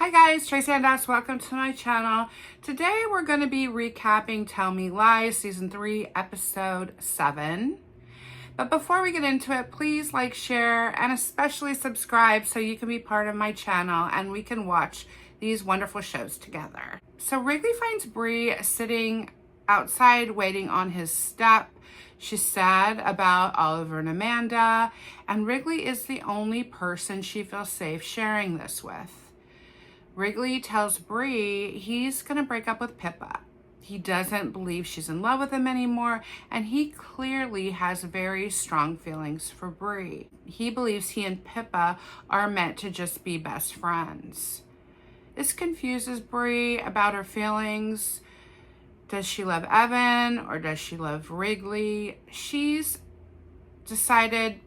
Hi guys, Tracy and Das. Welcome to my channel. Today we're going to be recapping Tell Me Lies, Season 3, Episode 7. But before we get into it, please like, share, and especially subscribe so you can be part of my channel and we can watch these wonderful shows together. So Wrigley finds Bree sitting outside waiting on his step. She's sad about Oliver and Amanda, and Wrigley is the only person she feels safe sharing this with. Wrigley tells Bree he's going to break up with Pippa. He doesn't believe she's in love with him anymore, and he clearly has very strong feelings for Bree. He believes he and Pippa are meant to just be best friends. This confuses Bree about her feelings. Does she love Evan or does she love Wrigley? She's decided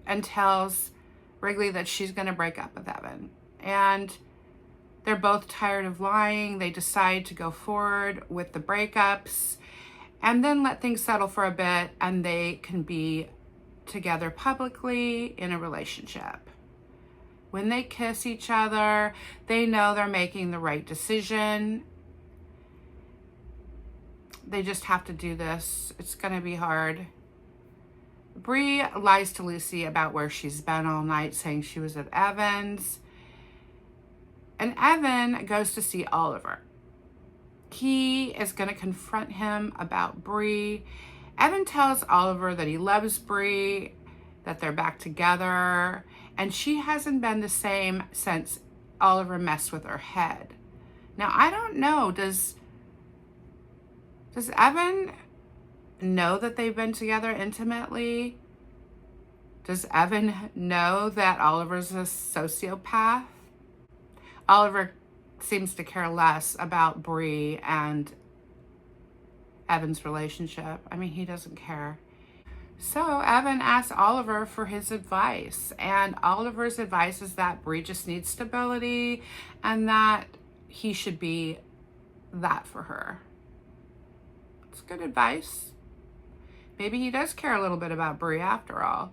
and tells Wrigley that she's going to break up with Evan. And they're both tired of lying. They decide to go forward with the breakups and then let things settle for a bit, and they can be together publicly in a relationship. When they kiss each other, they know they're making the right decision. They just have to do this. It's going to be hard. Bree lies to Lucy about where she's been all night, saying she was at Evan's. And Evan goes to see Oliver. He is going to confront him about Bree. Evan tells Oliver that he loves Bree, that they're back together, and she hasn't been the same since Oliver messed with her head. Now, I don't know, does Evan know that they've been together intimately? Does Evan know that Oliver's a sociopath? Oliver seems to care less about Bree and Evan's relationship. I mean, he doesn't care. So Evan asks Oliver for his advice, and Oliver's advice is that Bree just needs stability and that he should be that for her. It's good advice. Maybe he does care a little bit about Bree after all.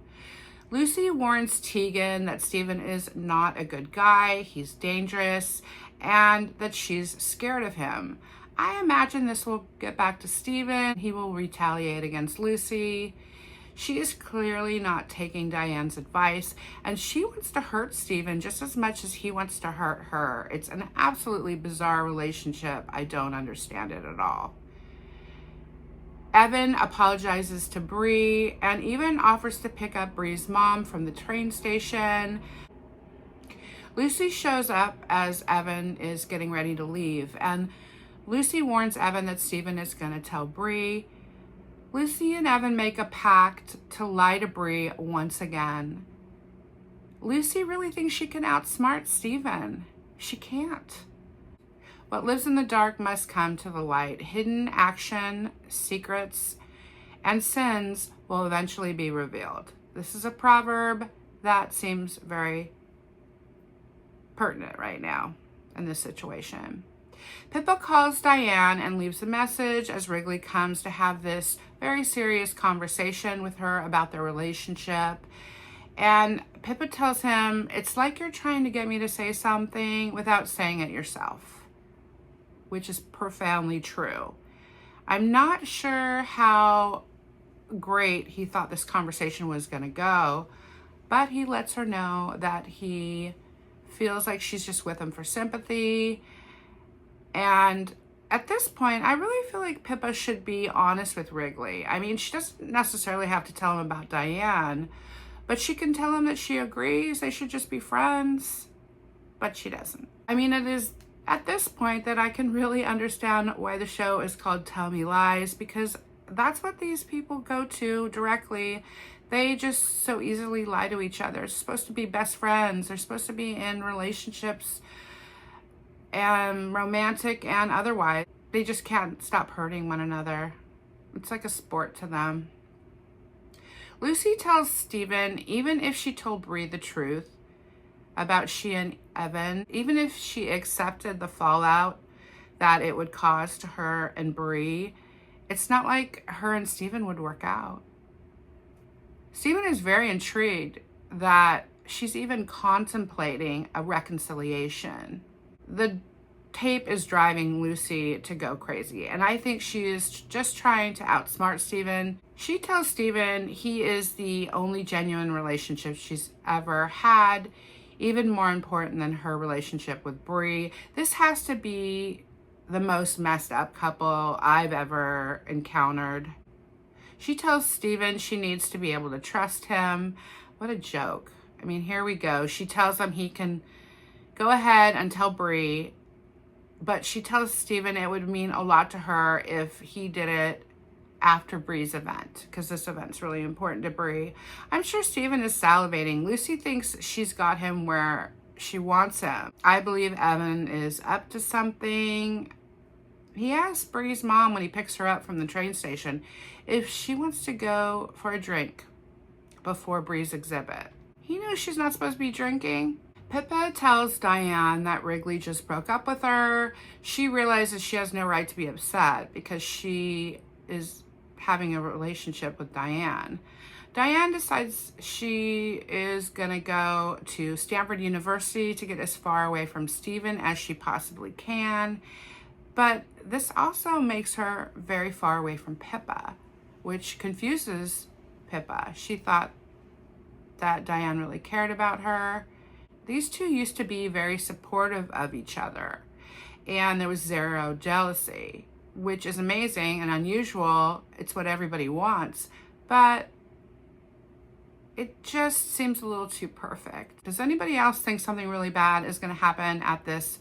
Lucy warns Tegan that Steven is not a good guy, he's dangerous, and that she's scared of him. I imagine this will get back to Steven. He will retaliate against Lucy. She is clearly not taking Diane's advice, and she wants to hurt Steven just as much as he wants to hurt her. It's an absolutely bizarre relationship. I don't understand it at all. Evan apologizes to Bree and even offers to pick up Bree's mom from the train station. Lucy shows up as Evan is getting ready to leave, and Lucy warns Evan that Steven is going to tell Bree. Lucy and Evan make a pact to lie to Bree once again. Lucy really thinks she can outsmart Steven. She can't. What lives in the dark must come to the light. Hidden action, secrets, and sins will eventually be revealed. This is a proverb that seems very pertinent right now in this situation. Pippa calls Diane and leaves a message as Wrigley comes to have this very serious conversation with her about their relationship. And Pippa tells him, "It's like you're trying to get me to say something without saying it yourself," which is profoundly true. I'm not sure how great he thought this conversation was going to go, but he lets her know that he feels like she's just with him for sympathy. And at this point, I really feel like Pippa should be honest with Wrigley. I mean, she doesn't necessarily have to tell him about Diane, but she can tell him that she agrees they should just be friends, but she doesn't. I mean, it is at this point that I can really understand why the show is called Tell Me Lies, because that's what these people go to directly. They just so easily lie to each other. It's supposed to be best friends. They're supposed to be in relationships, and romantic and otherwise. They just can't stop hurting one another. It's like a sport to them. Lucy tells Steven even if she told Bree the truth about she and Evan, even if she accepted the fallout that it would cause to her and Bree, it's not like her and Steven would work out. Steven is very intrigued that she's even contemplating a reconciliation. The tape is driving Lucy to go crazy, and I think she is just trying to outsmart Steven. She tells Steven he is the only genuine relationship she's ever had, even more important than her relationship with Bree. This has to be the most messed up couple I've ever encountered. She tells Steven she needs to be able to trust him. What a joke. I mean, here we go. She tells him he can go ahead and tell Bree, but she tells Steven it would mean a lot to her if he did it after Bree's event, because this event's really important to Bree. I'm sure Steven is salivating. Lucy thinks she's got him where she wants him. I believe Evan is up to something. He asks Bree's mom when he picks her up from the train station if she wants to go for a drink before Bree's exhibit. He knows she's not supposed to be drinking. Pippa tells Diane that Wrigley just broke up with her. She realizes she has no right to be upset because she is having a relationship with Diane. Diane decides she is going to go to Stanford University to get as far away from Steven as she possibly can. But this also makes her very far away from Pippa, which confuses Pippa. She thought that Diane really cared about her. These two used to be very supportive of each other, and there was zero jealousy, which is amazing and unusual. It's what everybody wants, but it just seems a little too perfect. Does anybody else think something really bad is going to happen at this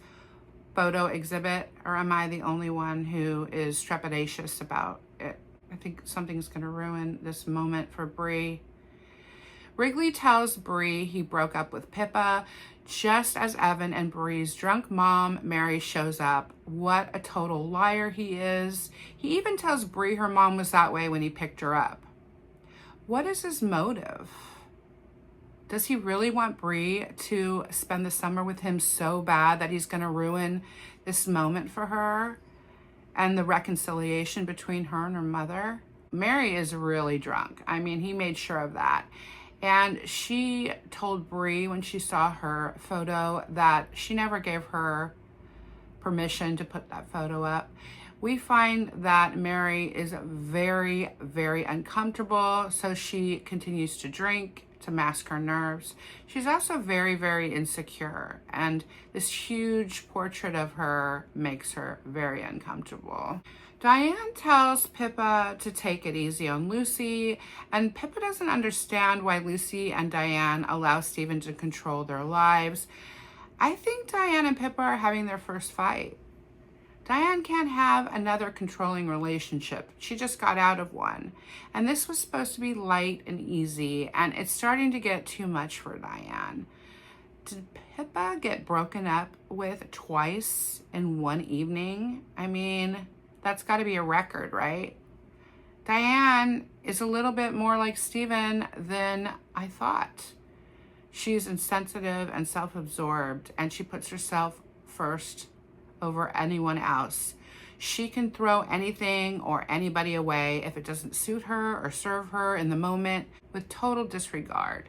photo exhibit, or am I the only one who is trepidatious about it? I think something's going to ruin this moment for Bree. Wrigley tells Bree he broke up with Pippa just as Evan and Bree's drunk mom, Mary, shows up. What a total liar he is. He even tells Bree her mom was that way when he picked her up. What is his motive? Does he really want Bree to spend the summer with him so bad that he's going to ruin this moment for her and the reconciliation between her and her mother? Mary is really drunk. I mean, he made sure of that. And she told Bree when she saw her photo that she never gave her permission to put that photo up. We find that Mary is very, very uncomfortable, so she continues to drink to mask her nerves. She's also very, very insecure, and this huge portrait of her makes her very uncomfortable. Diane tells Pippa to take it easy on Lucy, and Pippa doesn't understand why Lucy and Diane allow Steven to control their lives. I think Diane and Pippa are having their first fight. Diane can't have another controlling relationship. She just got out of one. And this was supposed to be light and easy, and it's starting to get too much for Diane. Did Pippa get broken up with twice in one evening? I mean, that's got to be a record, right? Diane is a little bit more like Steven than I thought. She's insensitive and self-absorbed, and she puts herself first over anyone else. She can throw anything or anybody away if it doesn't suit her or serve her in the moment with total disregard,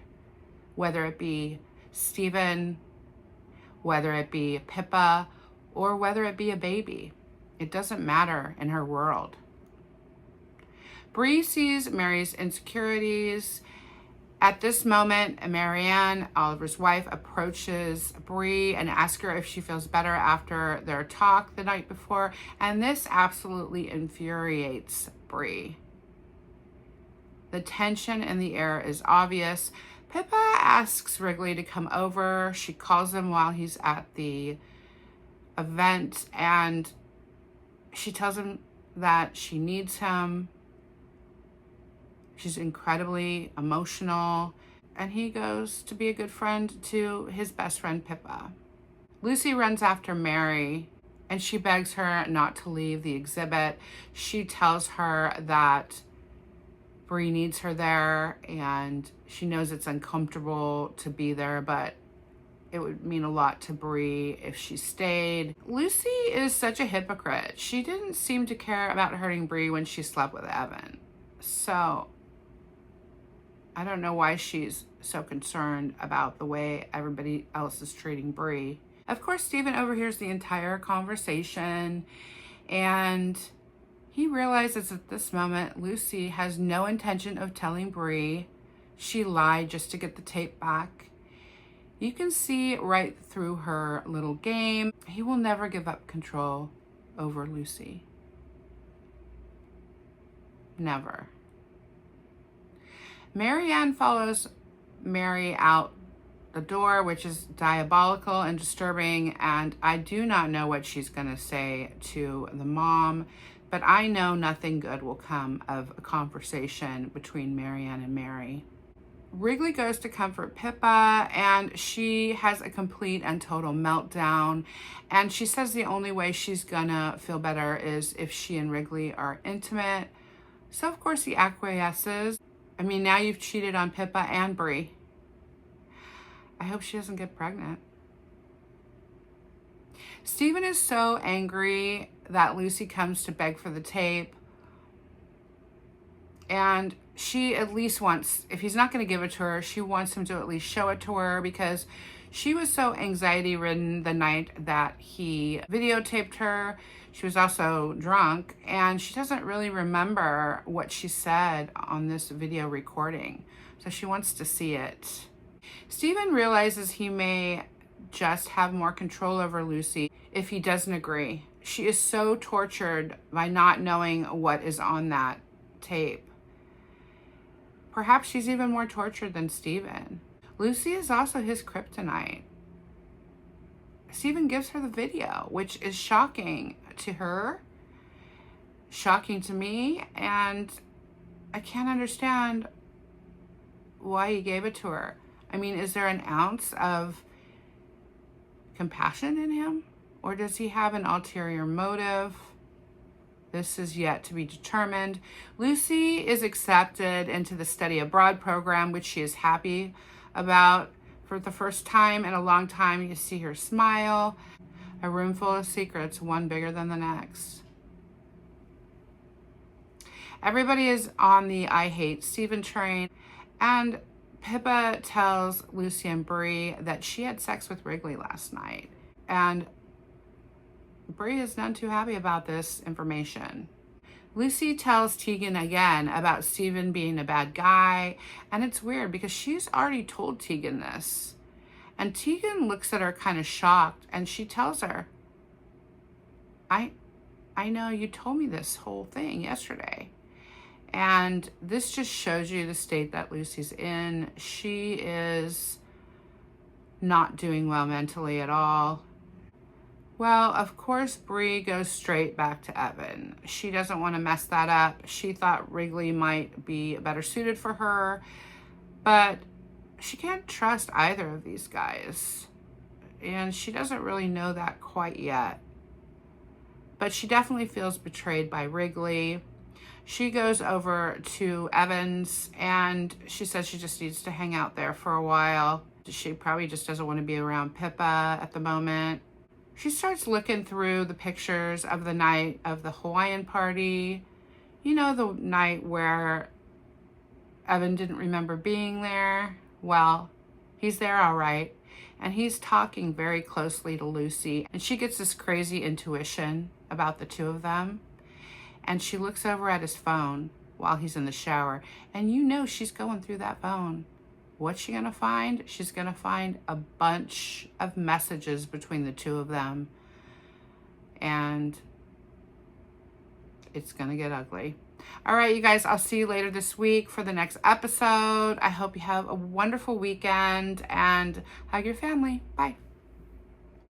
whether it be Steven, whether it be Pippa, or whether it be a baby. It doesn't matter in her world. Bree sees Mary's insecurities. At this moment, Marianne, Oliver's wife, approaches Bree and asks her if she feels better after their talk the night before, and this absolutely infuriates Bree. The tension in the air is obvious. Pippa asks Wrigley to come over. She calls him while he's at the event, and she tells him that she needs him. She's incredibly emotional, and he goes to be a good friend to his best friend, Pippa. Lucy runs after Mary, and she begs her not to leave the exhibit. She tells her that Bree needs her there, and she knows it's uncomfortable to be there, but it would mean a lot to Bree if she stayed. Lucy is such a hypocrite. She didn't seem to care about hurting Bree when she slept with Evan. So I don't know why she's so concerned about the way everybody else is treating Bree. Of course, Stephen overhears the entire conversation, and he realizes at this moment Lucy has no intention of telling Bree. She lied just to get the tape back. You can see right through her little game. He will never give up control over Lucy. Never. Marianne follows Mary out the door, which is diabolical and disturbing, and I do not know what she's going to say to the mom, but I know nothing good will come of a conversation between Marianne and Mary. Wrigley goes to comfort Pippa, and she has a complete and total meltdown, and she says the only way she's gonna feel better is if she and Wrigley are intimate. So of course he acquiesces. I mean, now you've cheated on Pippa and Bree. I hope she doesn't get pregnant. Stephen is so angry that Lucy comes to beg for the tape, and she at least wants, if he's not going to give it to her, she wants him to at least show it to her, because she was so anxiety ridden the night that he videotaped her. She was also drunk, and she doesn't really remember what she said on this video recording, so she wants to see it. Stephen realizes he may just have more control over Lucy if he doesn't agree. She is so tortured by not knowing what is on that tape. Perhaps she's even more tortured than Stephen. Lucy is also his kryptonite. Stephen gives her the video, which is shocking to her, shocking to me, and I can't understand why he gave it to her. I mean, is there an ounce of compassion in him? Or does he have an ulterior motive? This is yet to be determined. Lucy is accepted into the study abroad program, which she is happy about. For the first time in a long time, you see her smile. A room full of secrets, one bigger than the next. Everybody is on the I hate Stephen train, and Pippa tells Lucy and Bree that she had sex with Wrigley last night, and Bree is none too happy about this information. Lucy tells Tegan again about Stephen being a bad guy, and it's weird because she's already told Tegan this. And Tegan looks at her kind of shocked, and she tells her, I know you told me this whole thing yesterday. And this just shows you the state that Lucy's in. She is not doing well mentally at all. Well, of course, Bree goes straight back to Evan. She doesn't want to mess that up. She thought Wrigley might be better suited for her, but she can't trust either of these guys. And she doesn't really know that quite yet. But she definitely feels betrayed by Wrigley. She goes over to Evan's, and she says she just needs to hang out there for a while. She probably just doesn't want to be around Pippa at the moment. She starts looking through the pictures of the night of the Hawaiian party. You know, the night where Evan didn't remember being there. Well, he's there all right. And he's talking very closely to Lucy. And she gets this crazy intuition about the two of them. And she looks over at his phone while he's in the shower. And you know she's going through that phone. What's she gonna find? She's gonna find a bunch of messages between the two of them. And it's gonna get ugly. All right, you guys, I'll see you later this week for the next episode. I hope you have a wonderful weekend and hug your family. Bye.